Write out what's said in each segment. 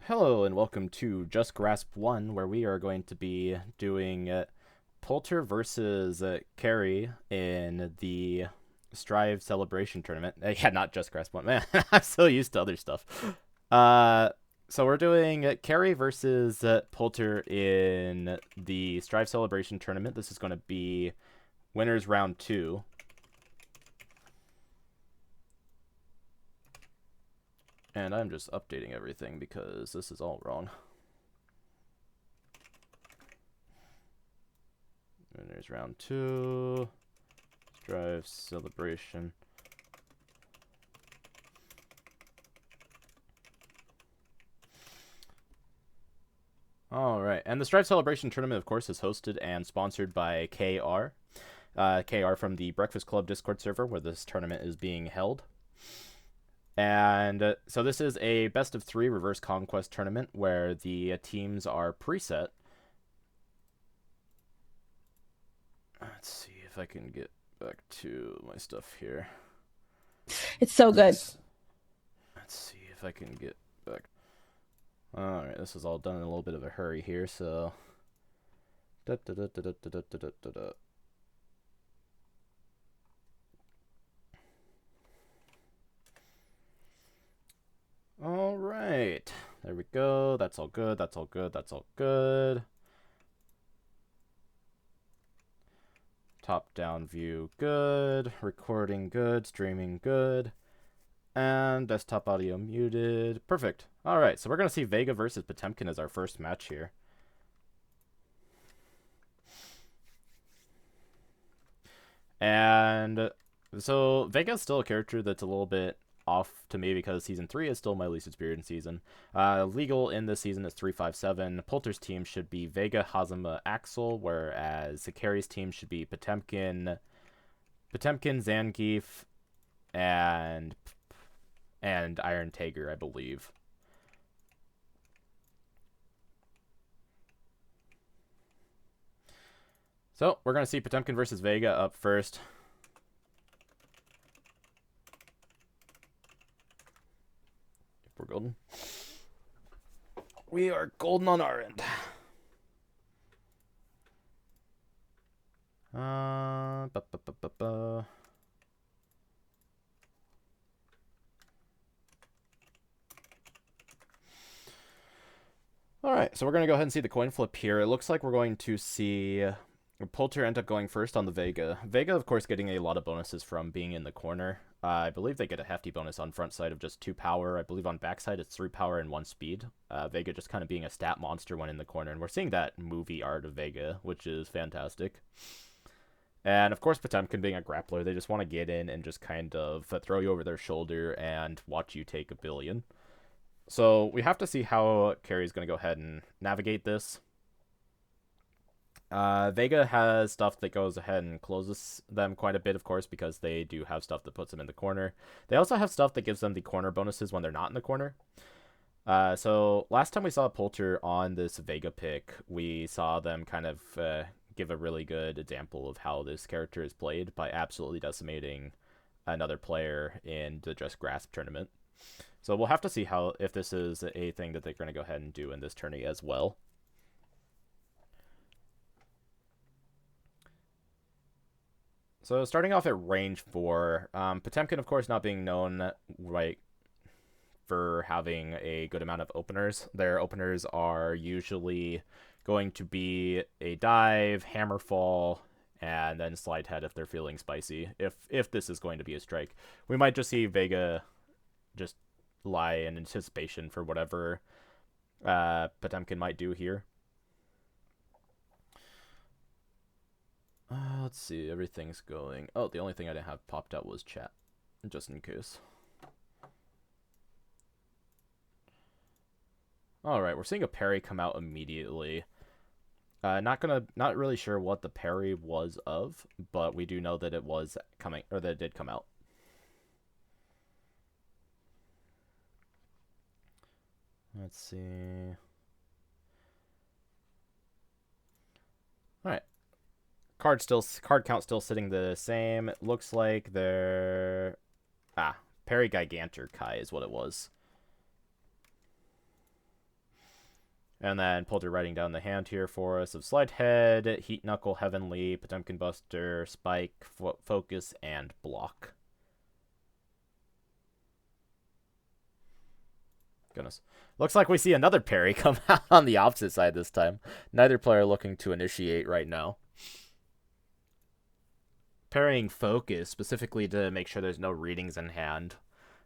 Hello and welcome to Just Grasp 1, where we are going to be doing Polter versus Carry in the Strive Celebration Tournament. Yeah, not Just Grasp 1. Man, I'm so used to other stuff. Uh, so we're doing Carry versus Polter in the Strive Celebration Tournament. This is going to be winners round 2. And I'm just updating everything because this is all wrong. And there's round 2. Strive Celebration. Alright, and the Strive Celebration Tournament, of course, is hosted and sponsored by KR. KR from the Breakfast Club Discord server where this tournament is being held. And so this is a best of 3 reverse conquest tournament where the teams are preset. Let's see if I can get back to my stuff here. It's so good. Let's see if I can get back. Alright, this is all done in a little bit of a hurry here, so. Alright, there we go. That's all good, that's all good, that's all good. Top-down view, good. Recording, good. Streaming, good. And desktop audio muted. Perfect. Alright, so we're going to see Vega versus Potemkin as our first match here. And so Vega's still a character that's a little bit off to me because season 3 is still my least experienced season. Legal in this season is 357. Polter's team should be Vega, Hazama, Axel, whereas Zakari's team should be Potemkin, Zangief, and Iron Tiger, I believe. So we're gonna see Potemkin versus Vega up first. We're golden. We are golden on our end. Alright, so we're going to go ahead and see the coin flip here. It looks like we're going to see Polter end up going first on the Vega. Vega, of course, getting a lot of bonuses from being in the corner. I believe they get a hefty bonus on front side of just 2 power. I believe on back side it's 3 power and 1 speed. Vega just kind of being a stat monster when in the corner. And we're seeing that movie art of Vega, which is fantastic. And, of course, Potemkin being a grappler, they just want to get in and just kind of throw you over their shoulder and watch you take a billion. So we have to see how Carry's going to go ahead and navigate this. Vega has stuff that goes ahead and closes them quite a bit, of course, because they do have stuff that puts them in the corner. They also have stuff that gives them the corner bonuses when they're not in the corner. So last time we saw Polter on this Vega pick, we saw them kind of give a really good example of how this character is played by absolutely decimating another player in the Just Grasp tournament. So we'll have to see if this is a thing that they're going to go ahead and do in this tourney as well. So starting off at range 4, Potemkin, of course, not being known for having a good amount of openers. Their openers are usually going to be a dive, hammer fall, and then slide head if they're feeling spicy. If this is going to be a strike, we might just see Vega just lie in anticipation for whatever Potemkin might do here. Let's see, everything's going. Oh, the only thing I didn't have popped out was chat, just in case. Alright, we're seeing a parry come out immediately. Not really sure what the parry was of, but we do know that it was coming, or that it did come out. Let's see. Alright. Card count still sitting the same. It looks like they're Perry Gigantor Kai is what it was. And then Polter writing down the hand here for us of Slide Head, Heat Knuckle, Heavenly, Potemkin Buster, Spike, Focus, and Block. Goodness. Looks like we see another parry come out on the opposite side this time. Neither player looking to initiate right now. Parrying Focus specifically to make sure there's no readings in hand,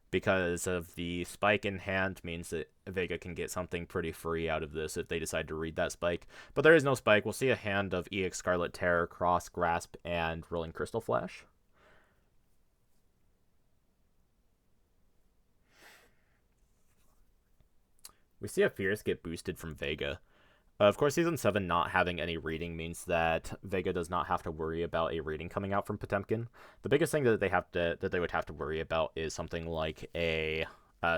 because of the spike in hand means that Vega can get something pretty free out of this if they decide to read that spike. But there is no spike. We'll see a hand of EX Scarlet Terror, Cross, Grasp, and Rolling Crystal Flash. We see a Fierce get boosted from Vega. Of course, Season 7 not having any reading means that Vega does not have to worry about a reading coming out from Potemkin. The biggest thing that they would have to worry about is something like a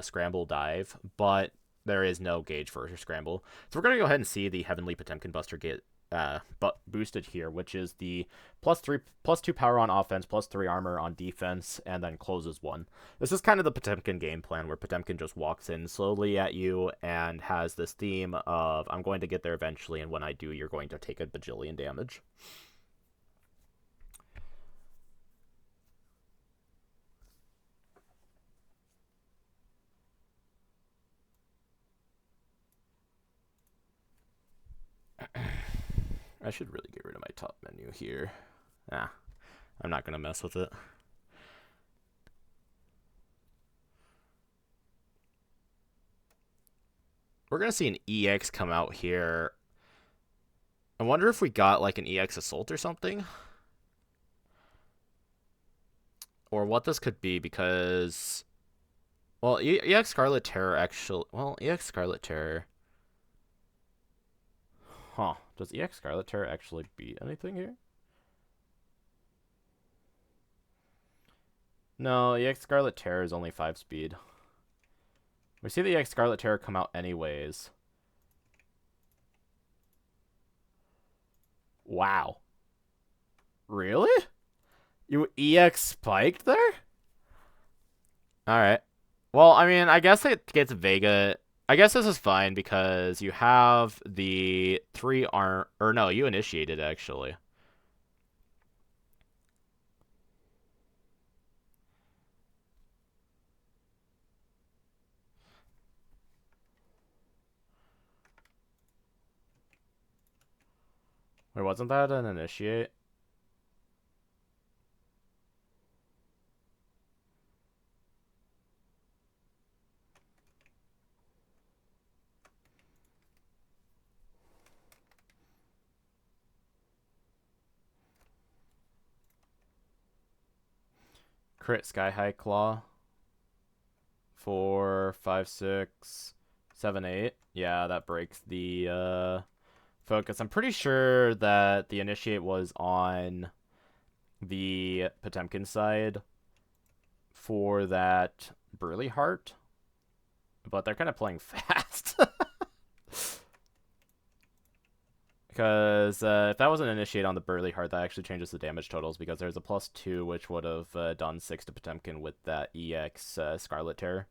Scramble Dive, but there is no gauge for a Scramble. So we're going to go ahead and see the Heavenly Potemkin Buster get boosted here, which is the +2 power on offense, +3 armor on defense, and then closes 1. This is kind of the Potemkin game plan, where Potemkin just walks in slowly at you and has this theme of, I'm going to get there eventually, and when I do, you're going to take a bajillion damage. I should really get rid of my top menu here. I'm not going to mess with it. We're going to see an EX come out here. I wonder if we got like an EX Assault or something. Or what this could be, because... Well, EX Scarlet Terror actually... Well, EX Scarlet Terror... Huh. Does EX Scarlet Terror actually beat anything here? No, EX Scarlet Terror is only 5 speed. We see the EX Scarlet Terror come out anyways. Wow. Really? You EX spiked there? Alright. Well, I mean, I guess it gets Vega... I guess this is fine because you have the 3 arm... Or no, you initiated, actually. Wait, wasn't that an initiate? Crit Sky High Claw. 4, 5, 6, 7, 8. Yeah, that breaks the focus. I'm pretty sure that the initiate was on the Potemkin side for that Burly Heart, but they're kind of playing fast. Because if that was an initiate on the Burly Heart, that actually changes the damage totals, because there's a +2, which would have done 6 to Potemkin with that EX Scarlet Terror.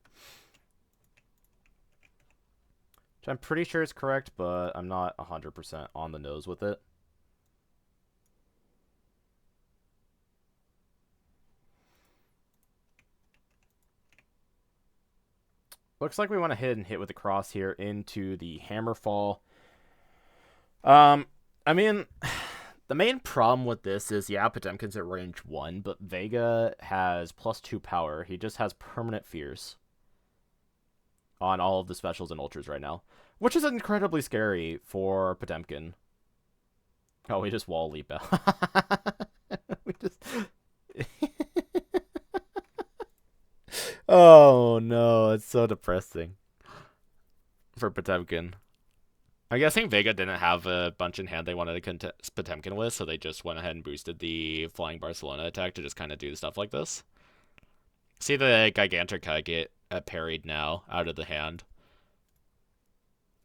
Which I'm pretty sure is correct, but I'm not 100% on the nose with it. Looks like we want to hit with the cross here into the Hammerfall. I mean, the main problem with this is, yeah, Potemkin's at range 1, but Vega has +2 power. He just has permanent Fierce on all of the specials and ultras right now, which is incredibly scary for Potemkin. Oh, we just wall leap out. We just... Oh, no, it's so depressing for Potemkin. I'm guessing Vega didn't have a bunch in hand they wanted to contest Potemkin with, so they just went ahead and boosted the Flying Barcelona attack to just kind of do stuff like this. See the Gigantica get parried now out of the hand.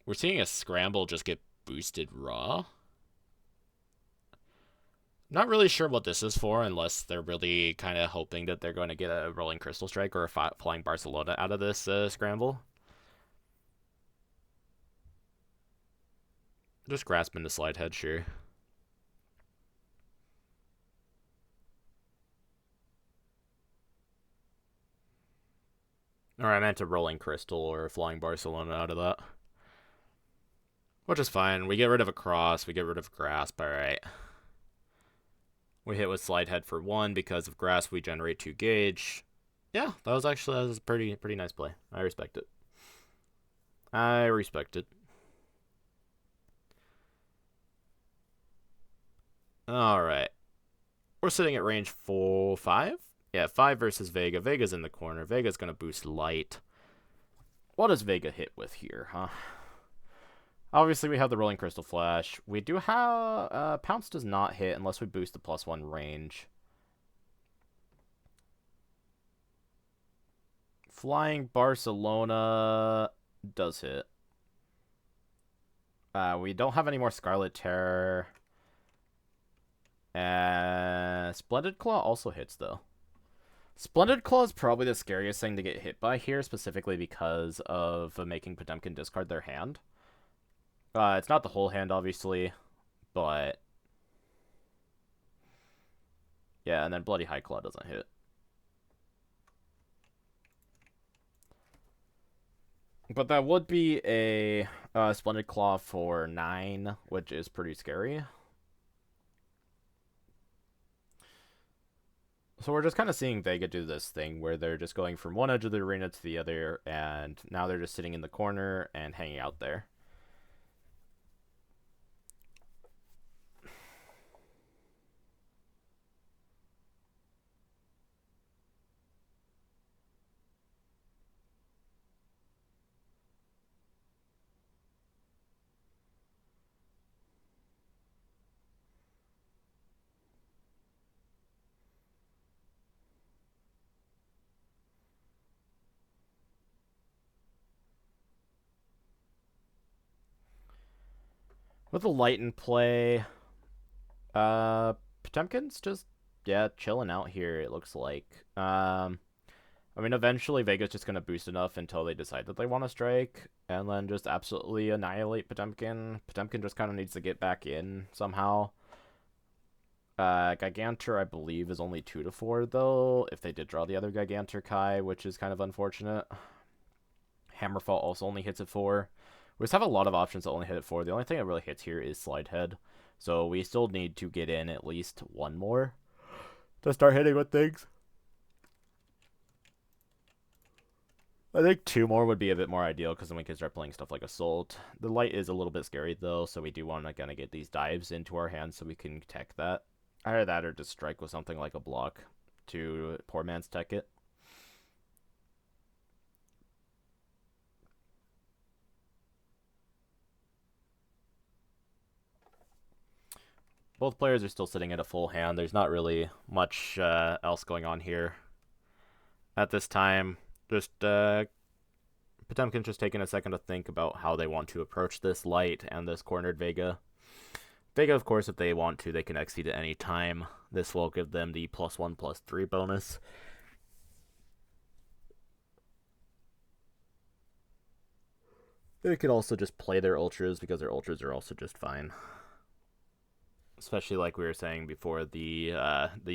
We're seeing a Scramble just get boosted raw. Not really sure what this is for, unless they're really kind of hoping that they're going to get a Rolling Crystal Strike or a Flying Barcelona out of this Scramble. Just grasping the slide head, sure. Or I meant a rolling crystal or a flying Barcelona out of that. Which is fine. We get rid of a cross, we get rid of grasp, alright. We hit with slide head for 1 because of grasp. We generate 2 gauge. Yeah, that was a pretty nice play. I respect it. I respect it. All right, we're sitting at range 5. Yeah, 5 versus Vega. Vega's in the corner. Vega's gonna boost light. What does Vega hit with here, huh? Obviously, we have the Rolling Crystal Flash. We do have... Pounce does not hit unless we boost the +1 range. Flying Barcelona does hit. We don't have any more Scarlet Terror. Splendid Claw also hits, though. Splendid Claw is probably the scariest thing to get hit by here, specifically because of making Potemkin discard their hand. It's not the whole hand, obviously, but... Yeah, and then Bloody High Claw doesn't hit. But that would be a Splendid Claw for 9, which is pretty scary. So we're just kind of seeing Vega do this thing where they're just going from one edge of the arena to the other, and now they're just sitting in the corner and hanging out there. With the light in play, Potemkin's just, yeah, chilling out here, it looks like. I mean, eventually Vega's just going to boost enough until they decide that they want to strike, and then just absolutely annihilate Potemkin. Potemkin just kind of needs to get back in somehow. Gigantor, I believe, is only 2 to 4, though, if they did draw the other Gigantor Kai, which is kind of unfortunate. Hammerfall also only hits at 4. We just have a lot of options that only hit at 4. The only thing that really hits here is Slide Head. So we still need to get in at least 1 more to start hitting with things. I think 2 more would be a bit more ideal, because then we can start playing stuff like Assault. The light is a little bit scary, though, so we do want to kind of get these dives into our hands so we can tech that. Either that or just strike with something like a block to poor man's tech it. Both players are still sitting at a full hand. There's not really much else going on here at this time. Just Potemkin's just taking a second to think about how they want to approach this light and this cornered Vega. Vega, of course, if they want to, they can exceed at any time. This will give them the +1/+3 bonus. They could also just play their ultras, because their ultras are also just fine. Especially like we were saying before, the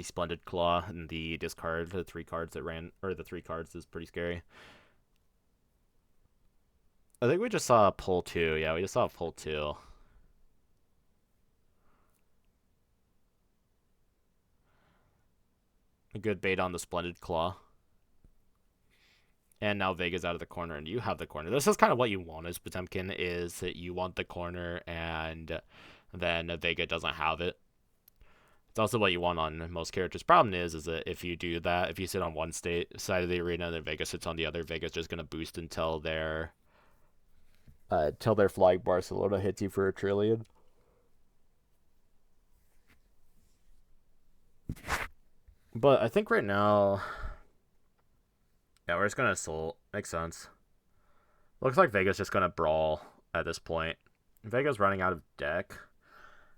Splendid Claw and the discard, the 3 cards that ran, or the 3 cards is pretty scary. I think we just saw a pull 2. Yeah, we just saw a pull 2. A good bait on the Splendid Claw. And now Vega's out of the corner, and you have the corner. This is kind of what you want as Potemkin, is that you want the corner, and then Vega doesn't have it. It's also what you want on most characters. Problem is that if you do that, if you sit on one side of the arena, and then Vega sits on the other, Vega's just going to boost until their flying Barcelona hits you for a trillion. But I think right now, yeah, we're just going to Assault. Makes sense. Looks like Vega's just going to Brawl at this point. Vega's running out of deck.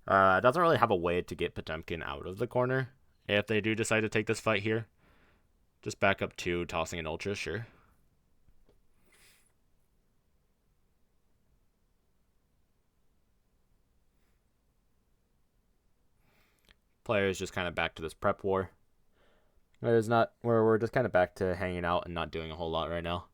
Doesn't really have a way to get Potemkin out of the corner if they do decide to take this fight here. Just back up 2, tossing an Ultra, sure. Players just kind of back to this prep war. There's not where we're just kind of back to hanging out and not doing a whole lot right now.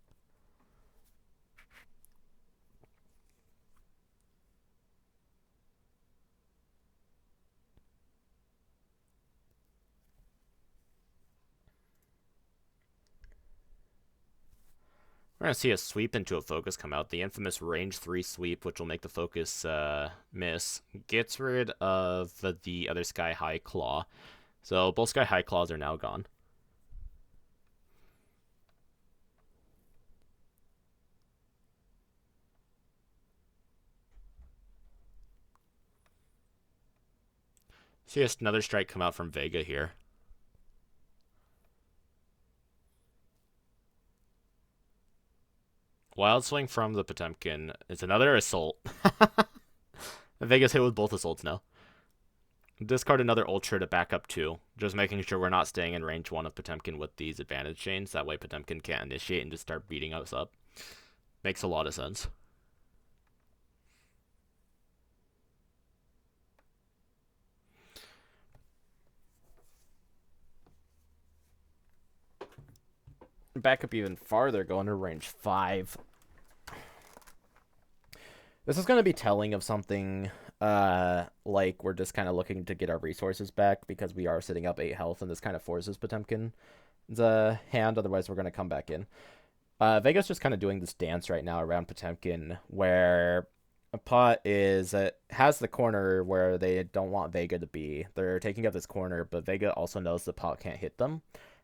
We're going to see a sweep into a focus come out. The infamous range 3 sweep, which will make the focus miss. Gets rid of the other Sky High Claw. So both Sky High Claws are now gone. See another strike come out from Vega here. Wild swing from the Potemkin. It's another assault. Vega's hit with both assaults now. Discard another Ultra to back up 2. Just making sure we're not staying in range 1 of Potemkin with these advantage chains. That way Potemkin can't initiate and just start beating us up. Makes a lot of sense. Back up even farther, going to range 5. This is going to be telling of something like we're just kind of looking to get our resources back because we are sitting up 8 health, and this kind of forces Potemkin's hand. Otherwise, we're going to come back in. Vega's just kind of doing this dance right now around Potemkin where Pot has the corner where they don't want Vega to be. They're taking up this corner, but Vega also knows that Pot can't hit them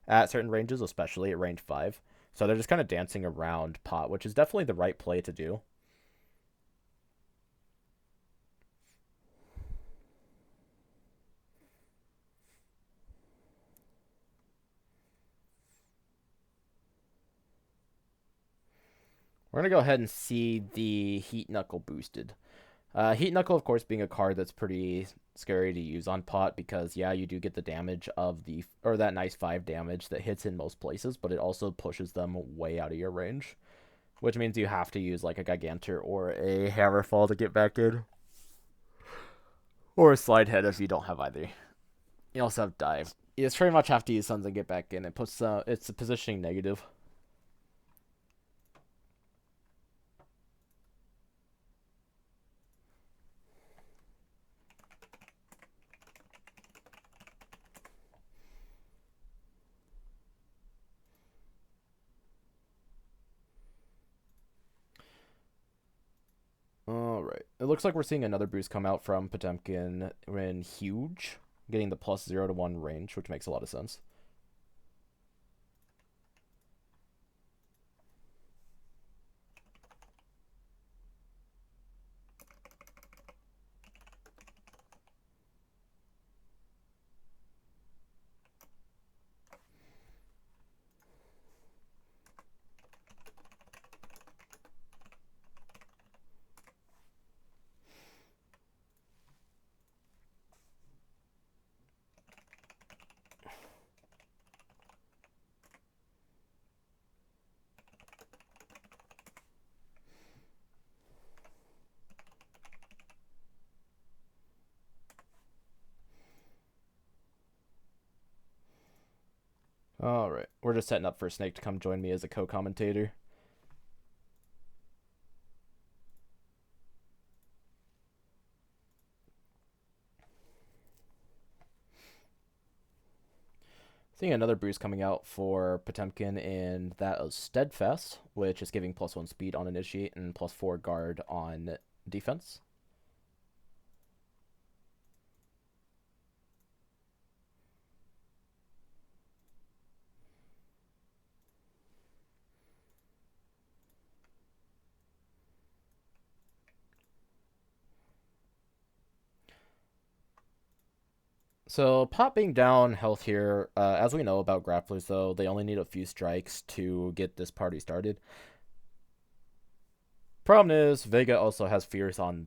at certain ranges, especially at range 5. So they're just kind of dancing around Pot, which is definitely the right play to do. We're going to go ahead and see the Heat Knuckle boosted. Heat Knuckle, of course, being a card that's pretty scary to use on Pot because, yeah, you do get the damage of that nice 5 damage that hits in most places, but it also pushes them way out of your range, which means you have to use like a Gigantor or a Hammerfall to get back in. Or a Slide Head if you don't have either. You also have Dive. You just pretty much have to use something to get back in. It puts it's a positioning negative. Alright. It looks like we're seeing another boost come out from Potemkin in Huge, getting the plus 0 to 1 range, which makes a lot of sense. Alright, we're just setting up for Snake to come join me as a co-commentator. Seeing another boost coming out for Potemkin in that of Steadfast, which is giving plus 1 speed on initiate and plus 4 guard on defense. So, Pot being down health here, as we know about grapplers, though, they only need a few strikes to get this party started. Problem is, Vega also has fears on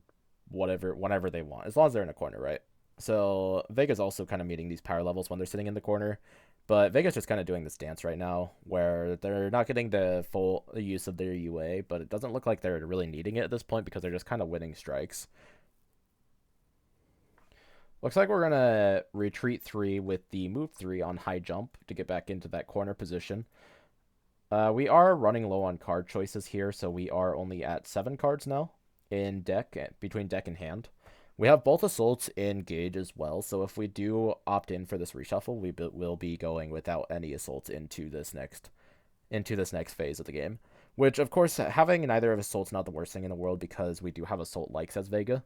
whenever they want, as long as they're in a corner, right? So, Vega's also kind of meeting these power levels when they're sitting in the corner, but Vega's just kind of doing this dance right now, where they're not getting the full use of their UA, but it doesn't look like they're really needing it at this point because they're just kind of winning strikes. Looks like we're gonna retreat 3 with the move 3 on high jump to get back into that corner position. We are running low on card choices here, so we are only at 7 cards now in deck, between deck and hand. We have both assaults in gauge as well, so if we do opt in for this reshuffle, we will be going without any assaults into this next phase of the game. Which, of course, having neither of assaults not the worst thing in the world because we do have assault likes as Vega.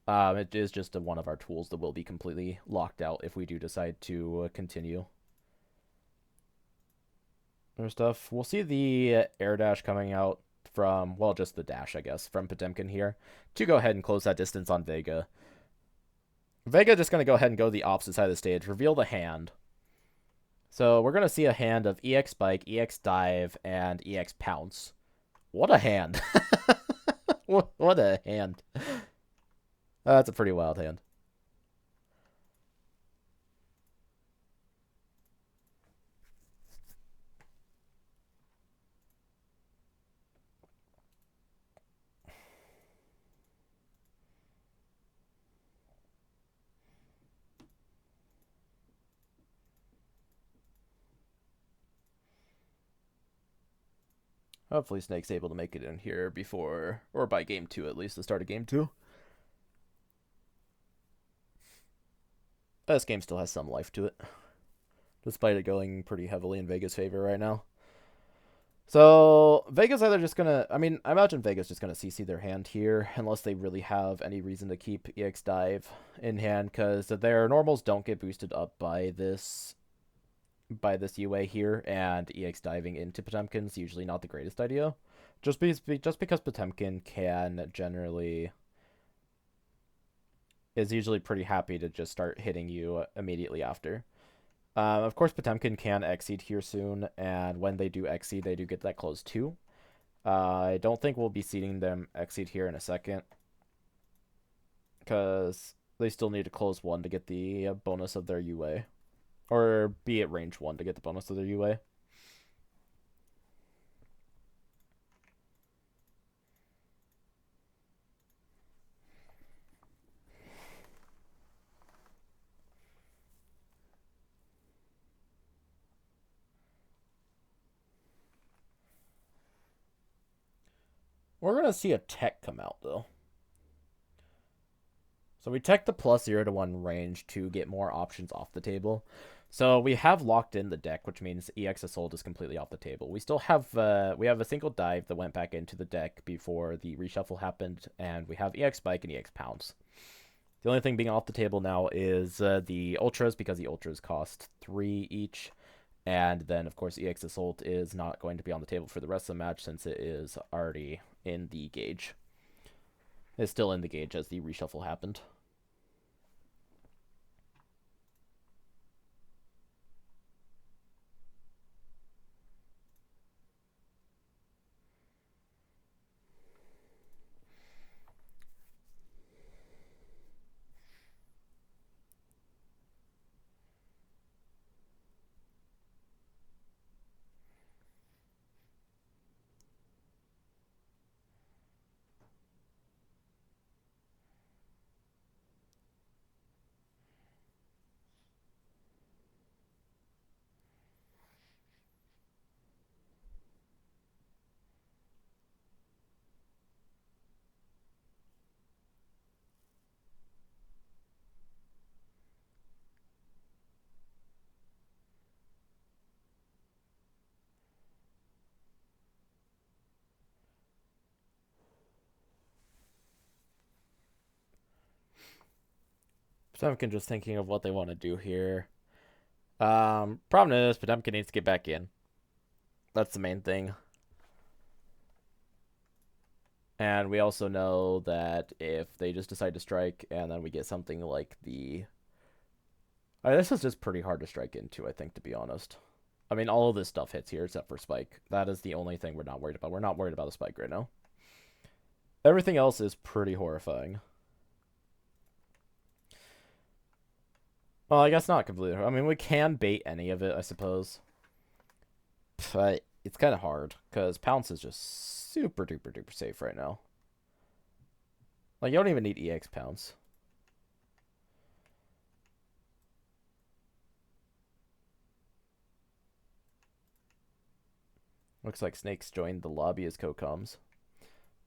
It is just one of our tools that will be completely locked out if we do decide to continue or stuff. We'll see the air dash coming out from, well, just the dash, I guess, from Potemkin here to go ahead and close that distance on Vega. Vega just going to go ahead and go the opposite side of the stage, reveal the hand. So we're going to see a hand of EX Spike, EX Dive, and EX Pounce. What a hand. What a hand. That's a pretty wild hand. Hopefully Snake's able to make it in here before, or by game 2 at least, the start of game 2. This game still has some life to it, despite it going pretty heavily in Vega's favor right now. So, Vega's either just gonna, I mean, I imagine Vega's just gonna CC their hand here, unless they really have any reason to keep EX Dive in hand, because their normals don't get boosted up by this UA here, and EX diving into Potemkin's usually not the greatest idea. Just because Potemkin can generally is usually pretty happy to just start hitting you immediately after. Of course, Potemkin can exceed here soon, and when they do exceed, they do get that close too. I don't think we'll be seeing them exceed here in a second, because they still need to close 1 to get the bonus of their UA. Or be at range 1 to get the bonus of their UA. We're going to see a tech come out, though. So we tech the plus 0 to 1 range to get more options off the table. So we have locked in the deck, which means EX Assault is completely off the table. We still have we have a single dive that went back into the deck before the reshuffle happened, and we have EX Spike and EX Pounce. The only thing being off the table now is the Ultras, because the Ultras cost 3 each. And then, of course, EX Assault is not going to be on the table for the rest of the match since it is already in the gauge. It's still in the gauge as the reshuffle happened. Potemkin just thinking of what they want to do here. Problem is, Potemkin needs to get back in. That's the main thing. And we also know that if they just decide to strike and then we get something like the... this is just pretty hard to strike into, I think, to be honest. I mean, all of this stuff hits here except for Spike. That is the only thing we're not worried about. We're not worried about the Spike right now. Everything else is pretty horrifying. Well, I guess not completely. I mean, we can bait any of it, I suppose. But it's kind of hard, because Pounce is just super duper duper safe right now. Like, you don't even need EX pounce. Looks like Snakes joined the lobby as co-coms.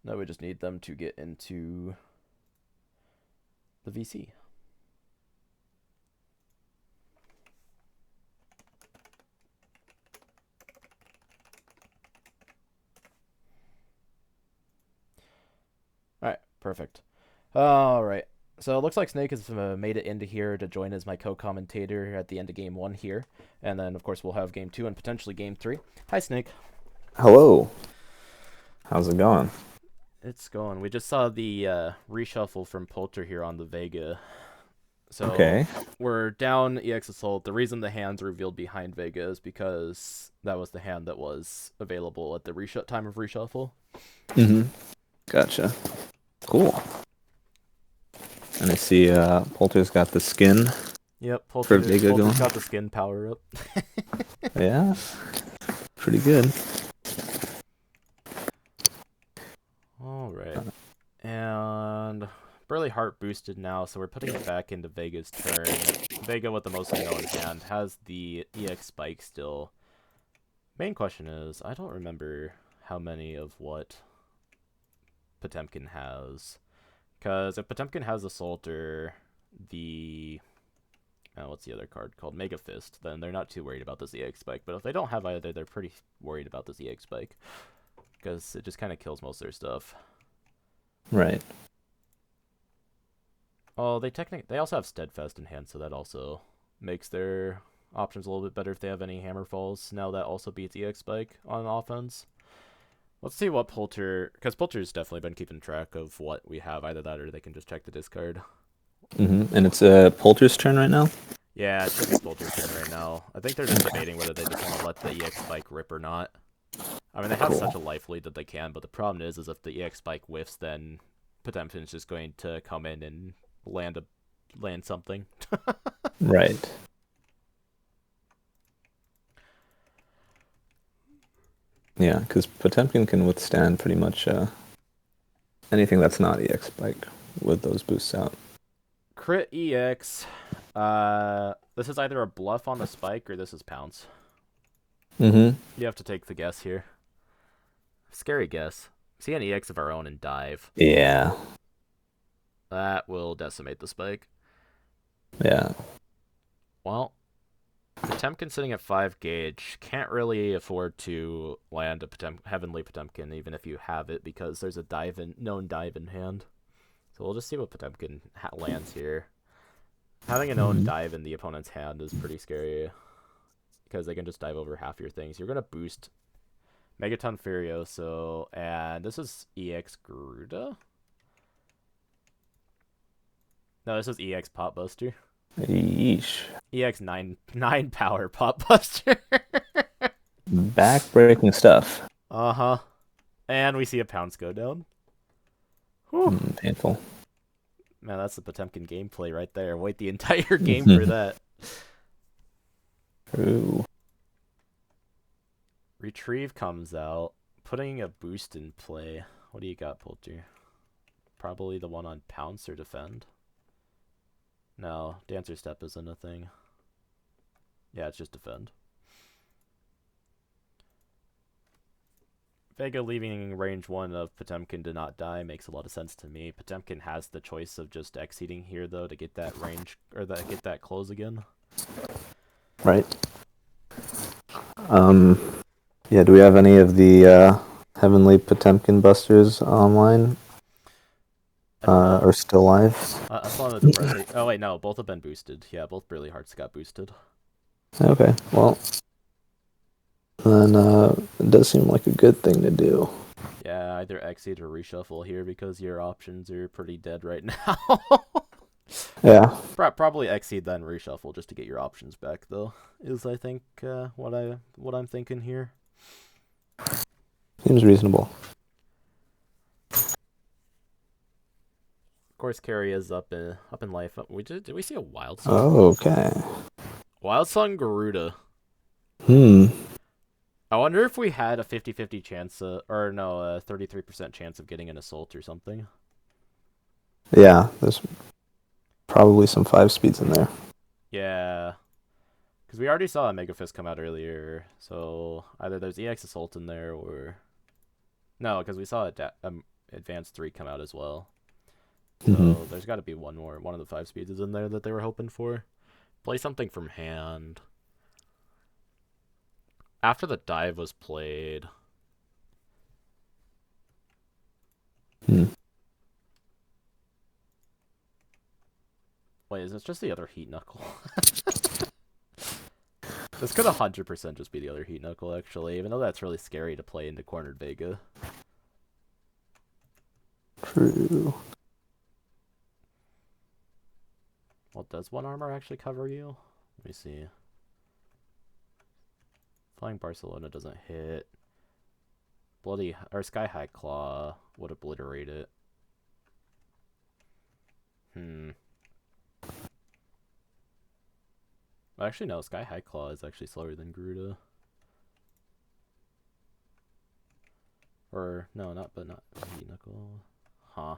Now we just need them to get into the VC. Alright, perfect. Alright, so it looks like Snake has made it into here to join as my co-commentator at the end of Game 1 here. And then, of course, we'll have Game 2 and potentially Game 3. Hi, Snake. Hello. How's it going? It's going. We just saw the reshuffle from Polter here on the Vega. So Okay. we're down EX Assault. The reason the hand's revealed behind Vega is because that was the hand that was available at the time of reshuffle. Mm-hmm. Gotcha. Cool. And I see Polter's got the skin Yep, for Vega going. Polter's got the skin power up. Yeah. Pretty good. Alright. And Burly Heart boosted now, so we're putting it back into Vega's turn. Vega, with the mostly known hand, has the EX spike still. Main question is, I don't remember how many of what Potemkin has. Because if Potemkin has Assault or the... what's the other card called? Mega Fist, then they're not too worried about this EX spike. But if they don't have either, they're pretty worried about this EX spike. Because it just kind of kills most of their stuff. Right. Oh, they also have Steadfast in hand, so that also makes their options a little bit better if they have any Hammer Falls. Now that also beats EX Spike on offense. Let's see what Polter... Because Polter's definitely been keeping track of what we have. Either that or they can just check the discard. Mm-hmm. And it's Polter's turn right now? Yeah, it should be Polter's turn right now. I think they're just debating whether they just want to let the EX Spike rip or not. I mean, they have such a life lead that they can, but the problem is if the EX Spike whiffs, then Potemkin's just going to come in and land something. Right. Yeah, because Potemkin can withstand pretty much anything that's not EX spike with those boosts out. Crit EX. This is either a bluff on the spike or this is pounce. Mm-hmm. You have to take the guess here. Scary guess. See an EX of our own and dive. Yeah. That will decimate the spike. Yeah. Well, Potemkin sitting at 5 gauge can't really afford to land a Heavenly Potemkin even if you have it because there's a known dive in hand. So we'll just see what Potemkin lands here. Having a known dive in the opponent's hand is pretty scary because they can just dive over half your things. You're going to boost Megaton Furioso, and this is EX Garuda? No, this is EX Pop Buster. Yeesh. EX 9 power Pop Buster. Back-breaking stuff. Uh-huh. And we see a pounce go down. Painful. Man, that's the Potemkin gameplay right there. Wait the entire game for that. True. Retrieve comes out, putting a boost in play. What do you got, Polter? Probably the one on pounce or defend. No, Dancer Step isn't a thing. Yeah, it's just defend. Vega leaving range 1 of Potemkin to not die makes a lot of sense to me. Potemkin has the choice of just exceeding here, though, to get that range, or get that close again. Right. Yeah, do we have any of the Heavenly Potemkin Busters online? Or still live? I saw the oh wait, no, both have been boosted. Yeah, both Burly Hearts got boosted. Okay, well, then it does seem like a good thing to do. Yeah, either exceed or reshuffle here because your options are pretty dead right now. Yeah. Probably exceed then reshuffle just to get your options back though. Is I think what I'm thinking here. Seems reasonable. Of course, Carrie is up in life. Did we see a Wild Song? Oh, okay. Wild Song Garuda. I wonder if we had a 50-50 chance, or no, a 33% chance of getting an Assault or something. Yeah, there's probably some 5 speeds in there. Yeah. Because we already saw a Mega Fist come out earlier, so either there's EX Assault in there or... No, because we saw Advanced 3 come out as well. Hmm. So there's got to be one more. One of the 5 speeds is in there that they were hoping for. Play something from hand. After the dive was played... Hmm. Wait, is this just the other Heat Knuckle? This could 100% just be the other Heat Knuckle, actually, even though that's really scary to play into cornered Vega. True. Well, does one armor actually cover you? Let me see. Flying Barcelona doesn't hit. Bloody or Sky High Claw would obliterate it. Actually, no. Sky High Claw is actually slower than Garuda. Or no, not Heat Knuckle. Huh.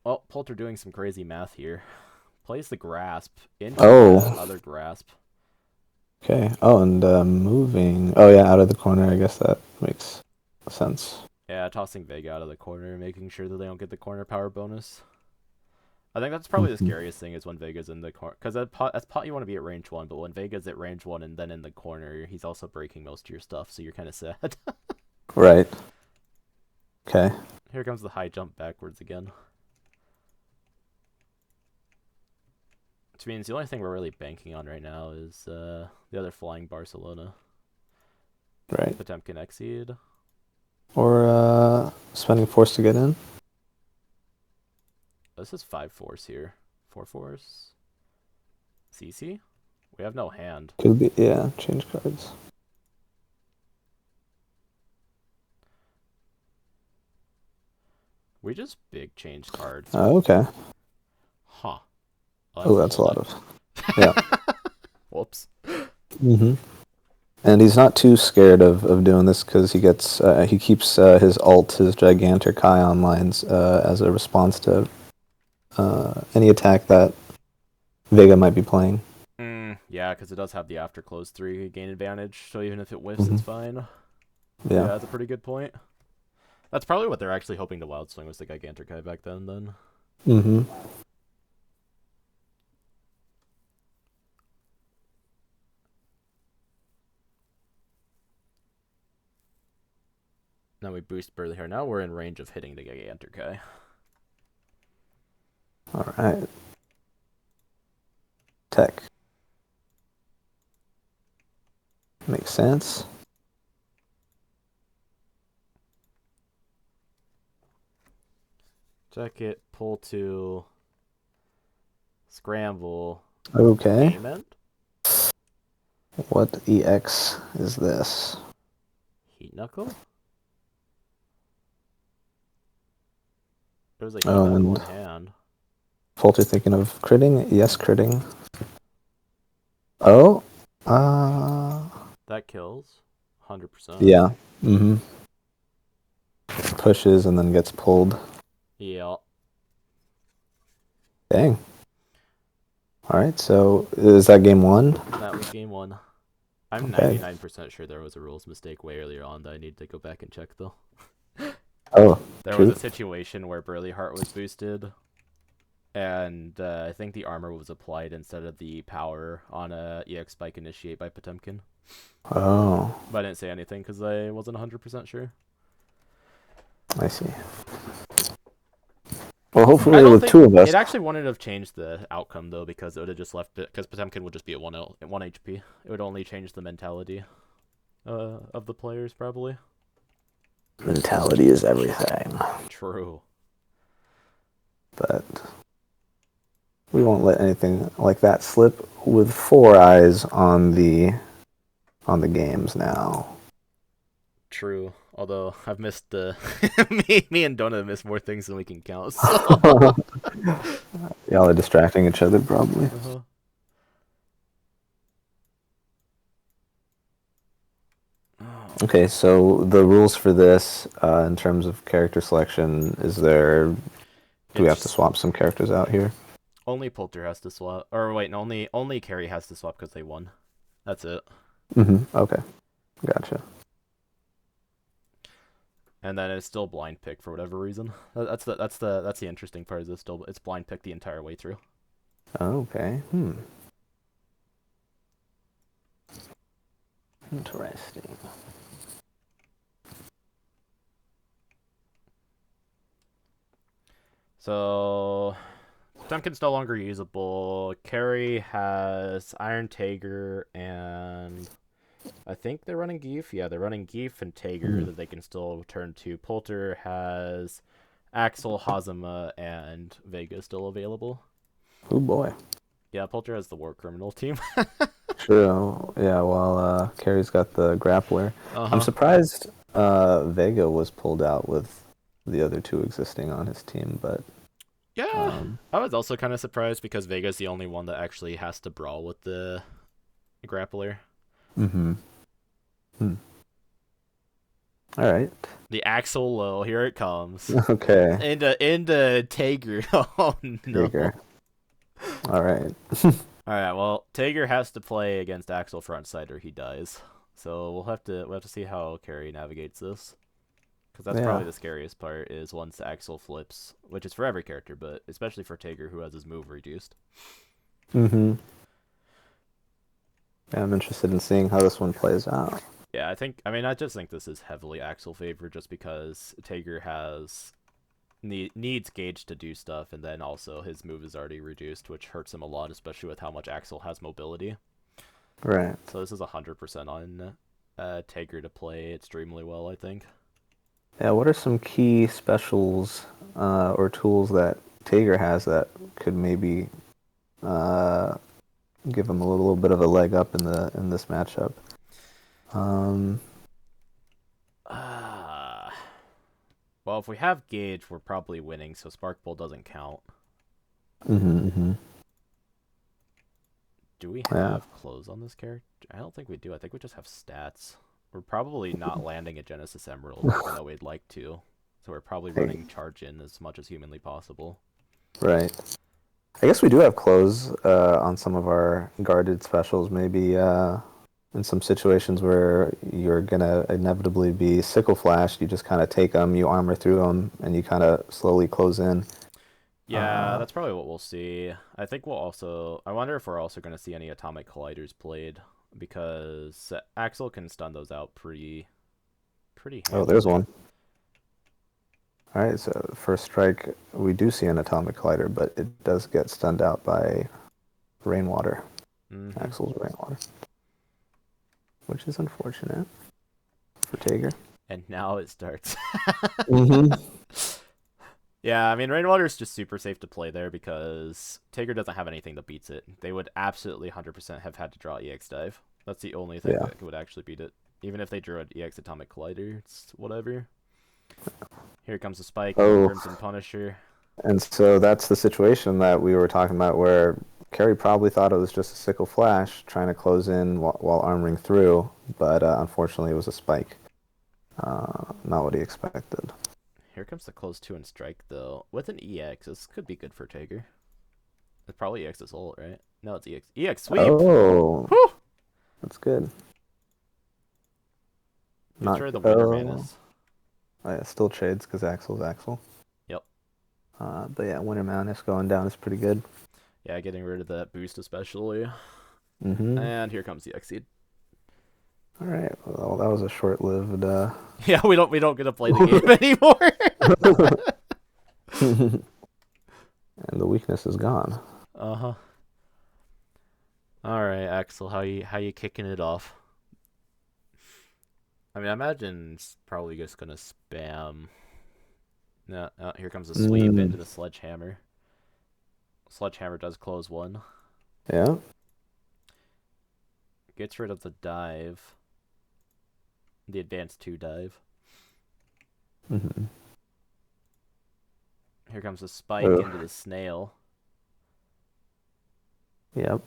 Well, Polter doing some crazy math here. Plays the grasp into the other grasp. Okay. Oh, and moving. Oh, yeah, out of the corner. I guess that makes sense. Yeah, tossing Vega out of the corner, making sure that they don't get the corner power bonus. I think that's probably the scariest thing is when Vega's in the corner. Because as pot you want to be at range 1, but when Vega's at range 1 and then in the corner, he's also breaking most of your stuff, so you're kind of sad. Right. Okay. Here comes the high jump backwards again. Which means the only thing we're really banking on right now is the other flying Barcelona. Right. Potemkin Exceed. Or spending force to get in. This is 5 force here. 4 force. CC? We have no hand. Could be, yeah, change cards. We just big change cards. Okay. Huh. Oh, that's a lot of. Yeah. Whoops. Mm-hmm. And he's not too scared of doing this because he gets he keeps his ult, his Gigantic Ion lines as a response to any attack that Vega might be playing. Yeah, because it does have the after close 3 gain advantage, so even if it whiffs, it's fine. Yeah, that's a pretty good point. That's probably what they're actually hoping to wild swing was the Gigantic Eye back then. Mm-hmm. Now we boost Burly Hair. Now we're in range of hitting the Gigantic Eye. All right. Tech. Makes sense. Check it, pull to scramble. Okay. Payment. What EX is this? Heat Knuckle? There's a Heat Knuckle in hand. Folter thinking of critting? Yes, critting. Oh. That kills. 100%. Yeah. Mm-hmm. Pushes and then gets pulled. Yeah. Dang. Alright, so is that game 1? That was game 1. I'm 99% sure there was a rules mistake way earlier on that I need to go back and check, though. Oh, there was a situation where Burly Heart was boosted, and I think the armor was applied instead of the power on a EX Spike Initiate by Potemkin. Oh. But I didn't say anything because I wasn't 100% sure. I see. Well, hopefully with 2 of us. It actually wouldn't have changed the outcome, though, because it would have just left it... Because Potemkin would just be at 1 HP. It would only change the mentality of the players, probably. Mentality is everything. True. But we won't let anything like that slip with 4 eyes on the games now. True. Although I've missed me and Donut have missed more things than we can count. So. Y'all are distracting each other probably. Uh-huh. Oh Okay, so the rules for this, in terms of character selection, is there? Do we It's have to just swap some characters out here? only Polter has to swap. Or wait, no, only Carry has to swap because they won. That's it. Okay, gotcha. And then it's still blind pick for whatever reason. That's the interesting part. Is it's blind pick the entire way through. Okay. Interesting. So Duncan's no longer usable. Carry has Iron Tager and I think they're running Geef. Yeah, they're running Geef and Tager that they can still turn to. Polter has Axel, Hazama, and Vega still available. Oh boy. Yeah, Polter has the war criminal team. True. Yeah. While Carrie's got the grappler. I'm Uh-huh. surprised Vega was pulled out with the other two existing on his team, but Yeah, um, I was also kind of surprised because Vega's the only one that actually has to brawl with the grappler. mm-hmm. Hmm. All right. The Axel low, here it comes. Okay. Into Tager. Oh no. Bigger. All right. Alright, well, Tager has to play against Axel frontside or he dies. So we'll have to see how Carrie navigates this. Because that's Yeah. probably the scariest part is once Axel flips, which is for every character, but especially for Tager who has his move reduced. Mm-hmm. Yeah, I'm interested in seeing how this one plays out. Yeah, I just think this is heavily Axel favored just because Tager needs Gage to do stuff, and then also his move is already reduced, which hurts him a lot, especially with how much Axel has mobility. Right. So this is 100% on Tager to play extremely well, I think. Yeah, what are some key specials or tools that Tager has that could maybe uh, give him a little bit of a leg up in this matchup? Um, Uh, well, if we have Gage, we're probably winning, so Spark Bolt doesn't count. mm-hmm. Do we Yeah. have clothes on this character? I don't think we do. I think we just have stats. We're probably not landing a Genesis Emerald, even though we'd like to. So we're probably Hey, running Charge in as much as humanly possible. right. I guess we do have clothes on some of our guarded specials. Maybe in some situations where you're gonna inevitably be sickle flashed, you just kind of take them, you armor through them, and you kind of slowly close in. Yeah, that's probably what we'll see. I think we'll also. I wonder if we're also going to see any Atomic Colliders played, because Axel can stun those out pretty Oh, there's handily. one. All right, so first strike, we do see an atomic collider, but it does get stunned out by rainwater, Mm-hmm. Axel's rainwater, which is unfortunate for Tager. And now it starts. Mm-hmm. Yeah, I mean, Rainwater's just super safe to play there because Tager doesn't have anything that beats it. They would absolutely 100% have had to draw EX Dive. That's the only thing Yeah. that would actually beat it. Even if they drew an EX Atomic Collider, it's whatever. Here comes the Spike and the Oh, Crimson Punisher. and so that's the situation that we were talking about where Kerry probably thought it was just a sickle flash trying to close in while armoring through, but unfortunately it was a spike. Not what he expected. Here comes the close 2 and Strike, though. With an EX, this could be good for Tager. It's probably EX Assault, right? No, it's EX. EX Sweep! Oh, Whew! that's good. Gets Not rid of the Winter oh, Madness. yeah, still trades because Axel's Axel. Yep. But yeah, Winter Madness going down is pretty good. Yeah, getting rid of that boost especially. Mm-hmm. And here comes the Exceed. All right. Well, that was a short-lived. Yeah, we don't get to play the game anymore. And the weakness is gone. Uh-huh. All right, Axel, how you kicking it off? I mean, I imagine it's probably just gonna spam. No, here comes the sweep into the sledgehammer. Sledgehammer does close one. Yeah. Gets rid of the dive. The advanced 2 dive. Mm-hmm. Here comes the spike into the snail. Yep.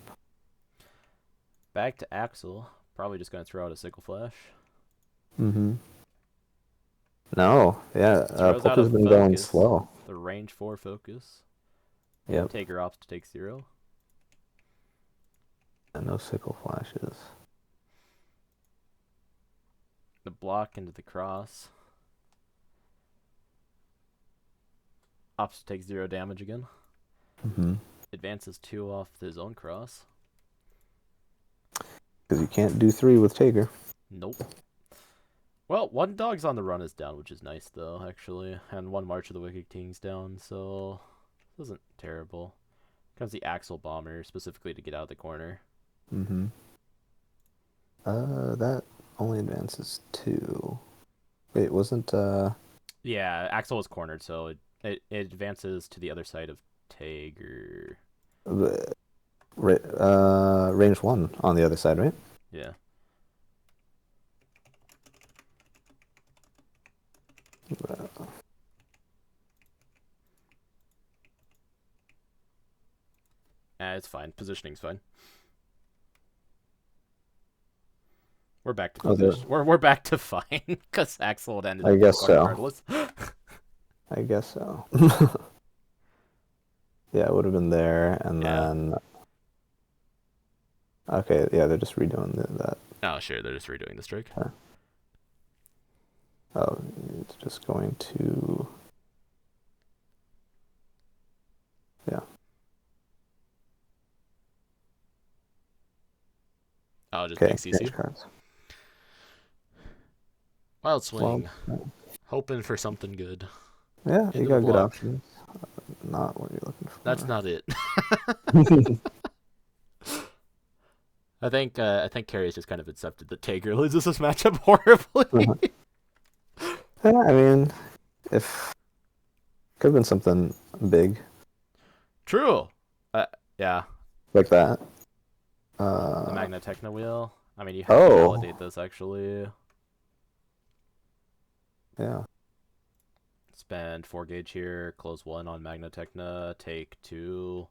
Back to Axel. Probably just gonna throw out a sickle flash. Mm-hmm. No, yeah, Zero's out Polter's of been going focus. slow. The range 4 focus. Yep, Taker opts to take 0. and no sickle flashes. The block into the cross. Opts to take 0 damage again. Mm-hmm. Advances 2 off his own cross. Because you can't do 3 with Taker. Nope. Well, one dog's on the run is down, which is nice, though, actually. And one March of the Wicked King's down, so this isn't terrible. Comes the Axle Bomber, specifically to get out of the corner. Mm-hmm. That only advances 2. Wait, wasn't, Yeah, Axel was cornered, so it advances to the other side of Tager. range 1 on the other side, right? Yeah. It's fine. Positioning's fine. We're back to Oh, position. We're back to fine because Axel had ended I up in the guess corner so. regardless. I guess so. Yeah, it would have been there, and Yeah. then... Okay, yeah, they're just redoing that. Oh, sure. They're just redoing the strike. Oh, it's just going to... Yeah. I'll just Okay, take CC. change cards. Wild swing. Well, Hoping for something good. yeah, Into you the got good block. options. Not what you're looking for. That's not it. I think Carrie's just kind of accepted that Tager loses this matchup horribly. Yeah, I mean, if could have been something big True. Yeah. like that. The Magna Techno wheel. I mean, you have to Oh, validate this actually. yeah. Spend 4 gauge here. Close 1 on Magna Techna. Take 2.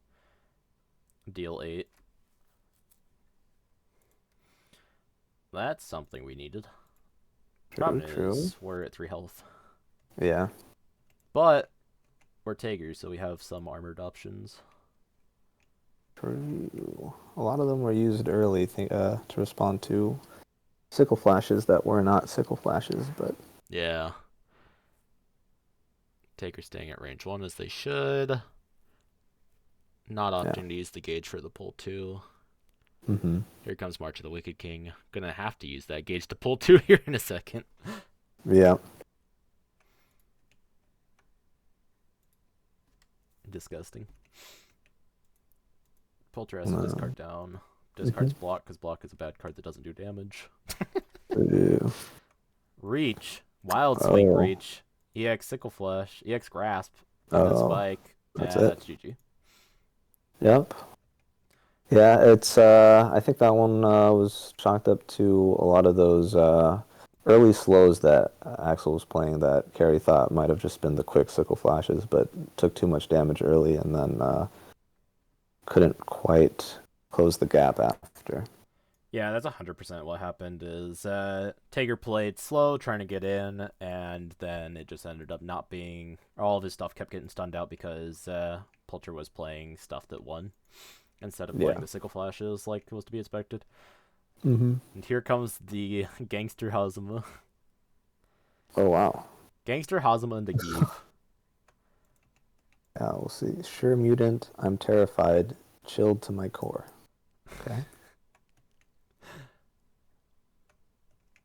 Deal 8. That's something we needed. Problem is, we're at 3 health. Yeah. But we're Tager, so we have some armored options. True. A lot of them were used early to respond to sickle flashes that were not sickle flashes, but Yeah. Taker staying at range 1 as they should. Not opting to use the gauge for the pull 2. Mm-hmm. Here comes March of the Wicked King. Gonna have to use that gauge to pull 2 here in a second. Yeah. Disgusting. Polter has to discard down. Discards block, because block is a bad card that doesn't do damage. Ooh. Reach. Wild swing reach. EX sickle flash. EX grasp. And then spike. That's That's GG. Yep. Yeah, it's I think that one was chalked up to a lot of those early slows that Axel was playing that Carrie thought might have just been the quick sickle flashes, but took too much damage early and then couldn't quite close the gap after. Yeah, that's 100% what happened is Tager played slow, trying to get in, and then it just ended up not being... All of his stuff kept getting stunned out because Polter was playing stuff that won instead of playing the sickle flashes like was to be expected. Mm-hmm. And here comes the Gangster Hazama. Oh, wow. Gangster Hazama and the Give. Yeah, we'll see. Sure mutant, I'm terrified, chilled to my core. Okay.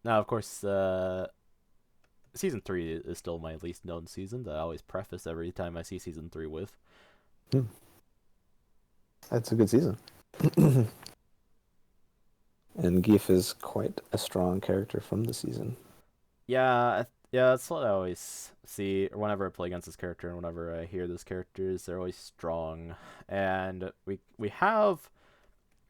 Now, of course, Season 3 is still my least known season that I always preface every time I see Season 3 with. That's a good season. And Geef is quite a strong character from the season. Yeah, that's what I always see whenever I play against this character and whenever I hear this characters, they're always strong. And we have